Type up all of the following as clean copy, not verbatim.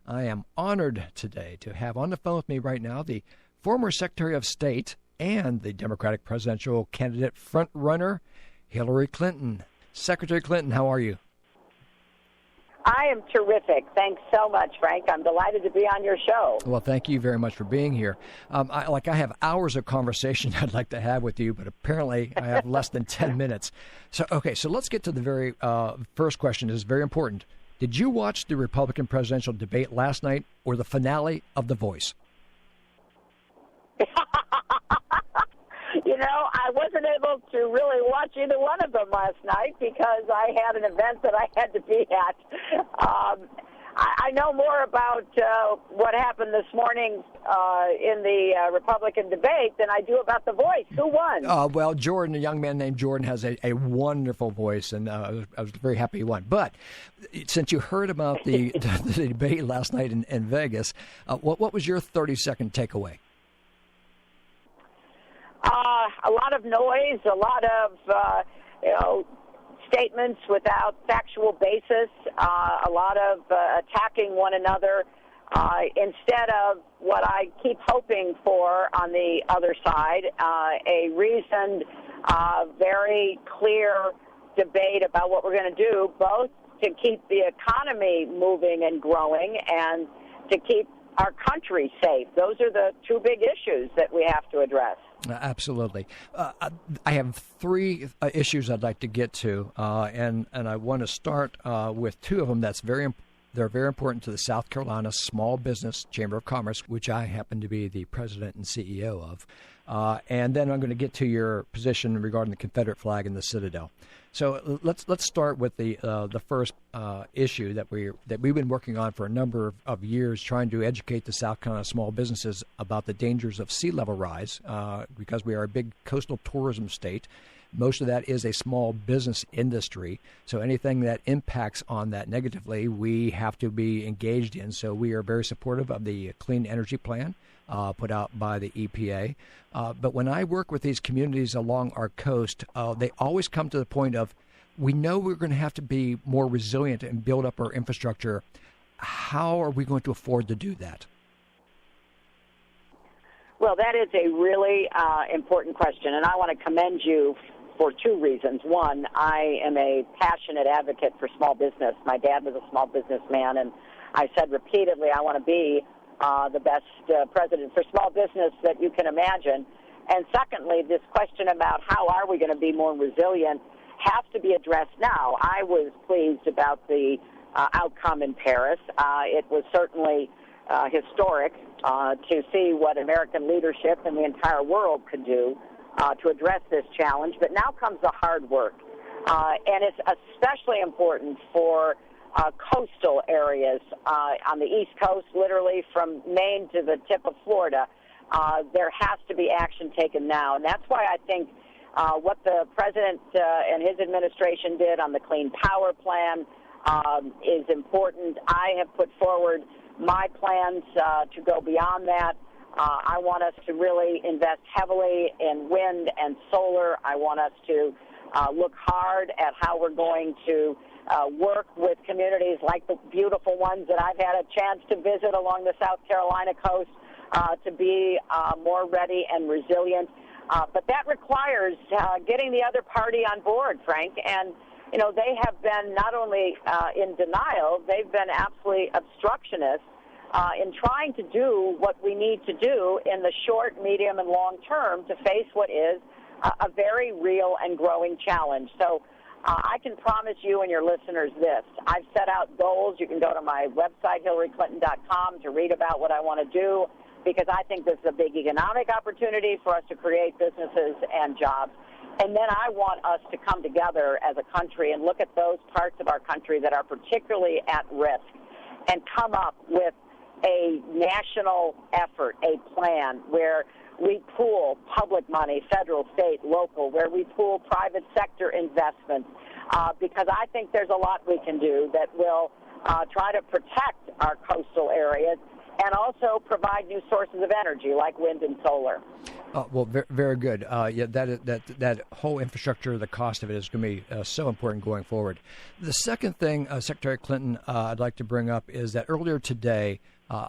I am honored today to have on the phone with me right now the former Secretary of State and the Democratic presidential candidate front-runner, Hillary Clinton. Secretary Clinton, how are you? I am terrific. Thanks so much, Frank. I'm delighted to be on your show. Well, thank you very much for being here. I have hours of conversation I'd like to have with you, but apparently I have less than 10 minutes. So let's get to the very first question. It's very important. Did you watch the Republican presidential debate last night or the finale of The Voice? I wasn't able to really watch either one of them last night because I had an event that I had to be at. I know more about what happened this morning in the Republican debate than I do about The Voice. Who won? Well, Jordan, a young man named Jordan, has a wonderful voice, and I was very happy he won. But since you heard about the debate last night in Vegas, what was your 30-second takeaway? A lot of noise, a lot of statements without factual basis, a lot of attacking one another, instead of what I keep hoping for on the other side, a reasoned, very clear debate about what we're going to do, both to keep the economy moving and growing and to keep our country safe. Those are the two big issues that we have to address. Absolutely. I have three issues I'd like to get to, and I want to start with two of them they're very important to the South Carolina Small Business Chamber of Commerce, which I happen to be the president and CEO of. And then I'm going to get to your position regarding the Confederate flag and the Citadel. So let's start with the first issue that we've been working on for a number of years, trying to educate the South Carolina small businesses about the dangers of sea level rise, because we are a big coastal tourism state. Most of that is a small business industry, so anything that impacts on that negatively, we have to be engaged in. So we are very supportive of the Clean Energy Plan put out by the EPA. But when I work with these communities along our coast, they always come to the point of, we know we're going to have to be more resilient and build up our infrastructure. How are we going to afford to do that? Well, that is a really important question, and I want to commend you for two reasons. One, I am a passionate advocate for small business. My dad was a small businessman, and I said repeatedly I want to be the best president for small business that you can imagine. And secondly, this question about how are we going to be more resilient has to be addressed now. I was pleased about the outcome in Paris. It was certainly historic to see what American leadership and the entire world could do to address this challenge. But now comes the hard work. And it's especially important for coastal areas on the East Coast, literally from Maine to the tip of Florida. There has to be action taken now. And that's why I think what the President and his administration did on the Clean Power Plan is important. I have put forward my plans to go beyond that. I want us to really invest heavily in wind and solar. I want us to look hard at how we're going to work with communities like the beautiful ones that I've had a chance to visit along the South Carolina coast to be more ready and resilient. But that requires getting the other party on board, Frank. And, they have been not only in denial, they've been absolutely obstructionists in trying to do what we need to do in the short, medium, and long term to face what is a very real and growing challenge. So I can promise you and your listeners this. I've set out goals. You can go to my website, HillaryClinton.com, to read about what I want to do, because I think this is a big economic opportunity for us to create businesses and jobs. And then I want us to come together as a country and look at those parts of our country that are particularly at risk and come up with a national effort, a plan where we pool public money, federal, state, local, where we pool private sector investments, because I think there's a lot we can do that will try to protect our coastal areas and also provide new sources of energy like wind and solar. Well, very good. Yeah, that whole infrastructure, the cost of it is going to be so important going forward. The second thing, Secretary Clinton, I'd like to bring up is that earlier today,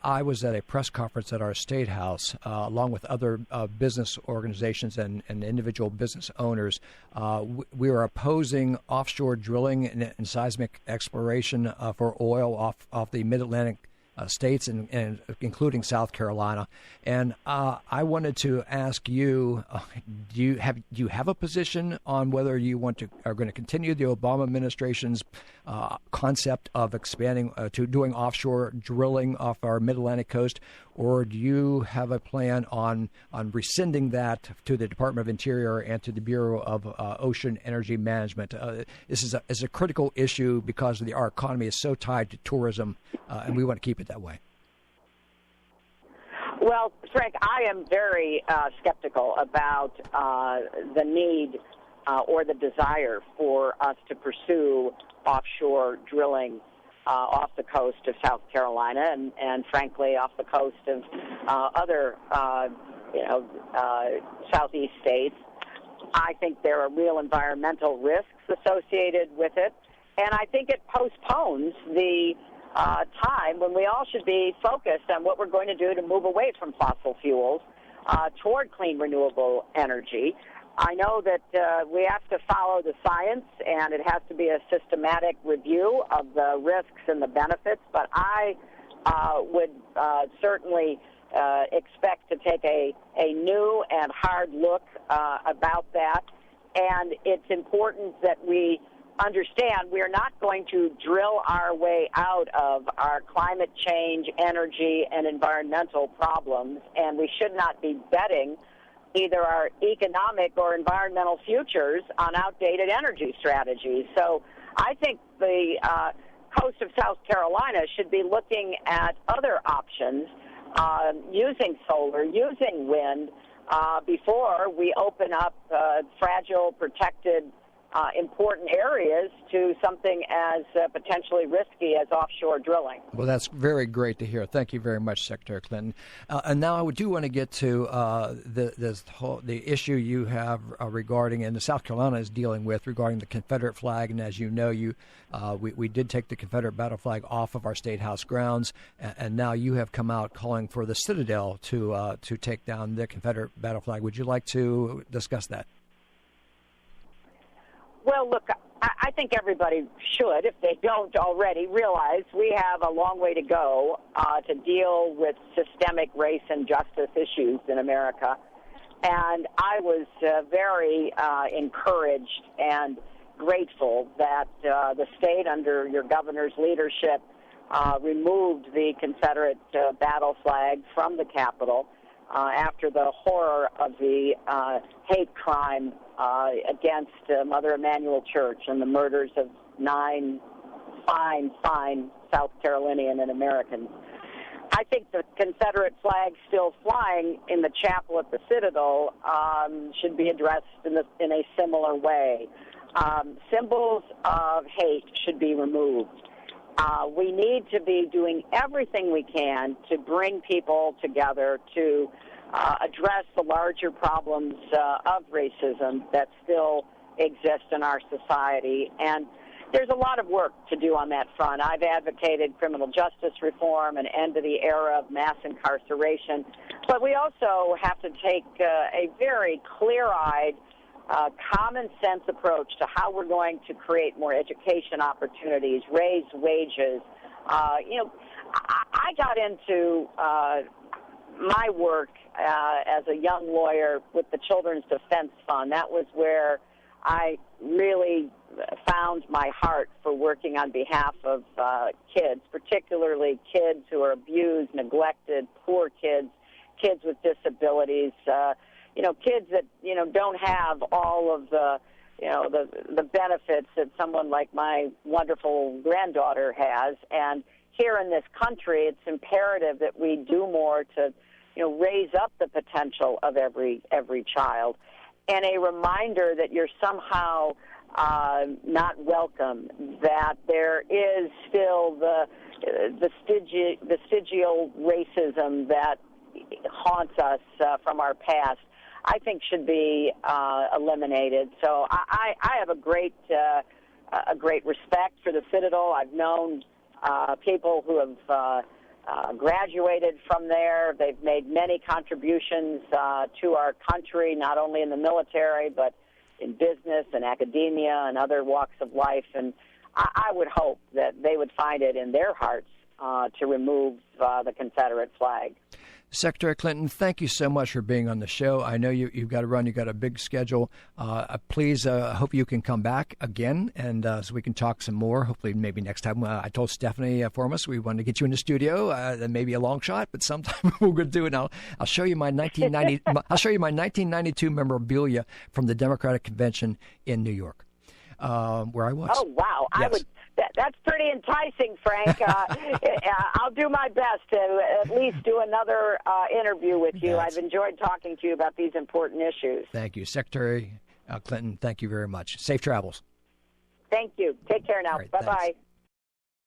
I was at a press conference at our State House, along with other business organizations and individual business owners. We are opposing offshore drilling and seismic exploration for oil off the Mid-Atlantic states and including South Carolina. And I wanted to ask you, do you have a position on whether you are going to continue the Obama administration's concept of expanding to doing offshore drilling off our Mid-Atlantic coast, or do you have a plan on rescinding that to the Department of Interior and to the Bureau of Ocean Energy Management? This is a critical issue because our economy is so tied to tourism, and we want to keep it that way. Well, Frank, I am very skeptical about the need or the desire for us to pursue offshore drilling off the coast of South Carolina and frankly, off the coast of other, southeast states. I think there are real environmental risks associated with it, and I think it postpones the time when we all should be focused on what we're going to do to move away from fossil fuels toward clean, renewable energy. I know that we have to follow the science, and it has to be a systematic review of the risks and the benefits, but I would certainly expect to take a new and hard look about that, and it's important that we understand we are not going to drill our way out of our climate change, energy, and environmental problems, and we should not be betting either our economic or environmental futures on outdated energy strategies. So I think the coast of South Carolina should be looking at other options, using solar, using wind, before we open up fragile, protected, important areas to something as potentially risky as offshore drilling. Well, that's very great to hear. Thank you very much, Secretary Clinton. And now I do want to get to the issue you have regarding, and the South Carolina is dealing with, regarding the Confederate flag. And as you know, we did take the Confederate battle flag off of our State House grounds, and now you have come out calling for the Citadel to take down the Confederate battle flag. Would you like to discuss that? Well, look, I think everybody should, if they don't already, realize we have a long way to go to deal with systemic race and justice issues in America. And I was very encouraged and grateful that the state, under your governor's leadership, removed the Confederate battle flag from the Capitol after the horror of the hate crime against Mother Emanuel Church and the murders of 9 fine South Carolinian and Americans. I think the Confederate flag still flying in the chapel at the Citadel should be addressed in a similar way. Symbols of hate should be removed. We need to be doing everything we can to bring people together to address the larger problems of racism that still exist in our society. And there's a lot of work to do on that front. I've advocated criminal justice reform, an end to the era of mass incarceration. But we also have to take a very clear-eyed, common-sense approach to how we're going to create more education opportunities, raise wages. I got into my work as a young lawyer with the Children's Defense Fund. That was where I really found my heart for working on behalf of kids, particularly kids who are abused, neglected, poor kids, kids with disabilities, kids that, don't have all of the benefits that someone like my wonderful granddaughter has. And here in this country, it's imperative that we do more to, raise up the potential of every child. And a reminder that you're somehow not welcome, that there is still the vestigial racism that haunts us from our past, I think should be eliminated. So I have a great respect for the Citadel. I've known people who have graduated from there. They've made many contributions to our country, not only in the military, but in business and academia and other walks of life. And I would hope that they would find it in their hearts to remove the Confederate flag. Secretary Clinton, thank you so much for being on the show. I know you've got to run. You've got a big schedule. Please, hope you can come back again, and so we can talk some more. Hopefully, maybe next time. I told Stephanie Formas we wanted to get you in the studio. That may be a long shot, but sometime we're going to do it. Now, I'll show you my 1990. I'll show you my 1992 memorabilia from the Democratic Convention in New York, where I was. Oh wow! Yes. That's pretty enticing, Frank. I'll do my best to at least do another interview with you. I've enjoyed talking to you about these important issues. Thank you. Secretary Clinton, thank you very much. Safe travels. Thank you. Take care now. Right, bye-bye. thanks.